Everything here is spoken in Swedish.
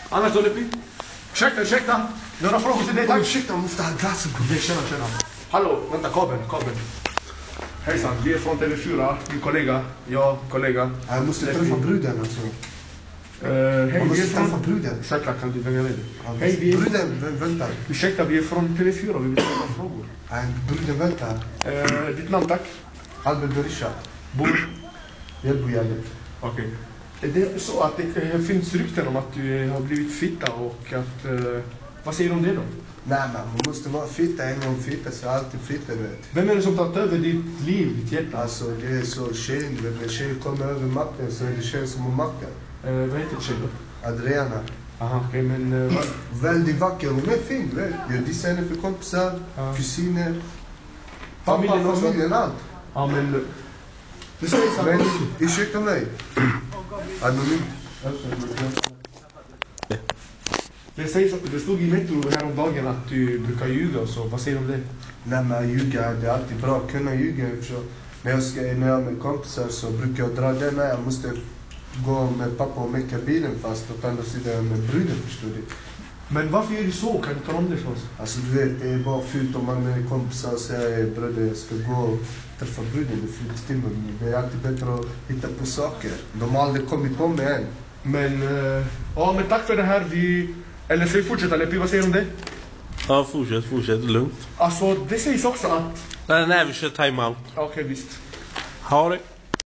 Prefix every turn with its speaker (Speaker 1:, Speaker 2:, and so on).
Speaker 1: Annars så Leppi. Ursäkta. Några frågor till dig, tack.
Speaker 2: Ursäkta, jag måste ha glasen.
Speaker 1: Tjena. Hallå, vänta, kabeln. Hejsan, vi är från TV4, min kollega.
Speaker 2: Jag måste träffa bruden alltså.
Speaker 1: Hej,
Speaker 2: vi är från bruden.
Speaker 1: Självklart kan du välja det. Hej, vi är...
Speaker 2: Bruden väntar.
Speaker 1: Ursäkta, vi är från TV4, vi vill ställa frågor.
Speaker 2: Bruden väntar.
Speaker 1: Ditt namn, tack?
Speaker 2: Albert Berisha.
Speaker 1: Bor?
Speaker 2: Hjälpogärdet.
Speaker 1: Okej. Är det så att det finns rykten om att du har blivit fitta och att... vad säger du om det då?
Speaker 2: Nej, man måste vara fitta en gång fitta så alltid fitta, du vet.
Speaker 1: Vem är det som tagit över ditt liv, ditt hjärta?
Speaker 2: Alltså det är så tjejen, du vet. När tjejen kommer över makten så är det tjejen som har makten.
Speaker 1: Vad heter tjejen då?
Speaker 2: Adriana.
Speaker 1: Aha, okej, men...
Speaker 2: Väldigt vacker, hon är fin, vet. Jag dissar henne för kompisar, kusiner. Familjen, allt.
Speaker 1: Ja, men...
Speaker 2: Det säger så. Men ursäkta mig. Anonym.
Speaker 1: Det sägs att det stod i Metro häromdagen att du brukar ljuga och så. Vad säger du om det?
Speaker 2: Nej, men ljuga, det är alltid bra att kunna ljuga. När jag är med kompisar så brukar jag dra den när jag måste gå med pappa och mecka bilen fast på andra sidan med bruden, förstår du.
Speaker 1: Men varför gör du så? Kan du tala om det för oss?
Speaker 2: Alltså du vet, det är bara fult om man är kompisar och säger bröder jag ska gå och träffa bruden. Det är fult timmar. Det är alltid bättre att hitta på saker. De har aldrig kommit på mig än.
Speaker 1: Men, men tack för det här. Eller ska vi fortsätta, Leppi? Vad säger du om det?
Speaker 3: Ja, fortsätt, lugnt.
Speaker 1: Alltså, det sägs också att...
Speaker 3: Nej, vi kör time-out.
Speaker 1: Okej, visst.
Speaker 3: Ha det.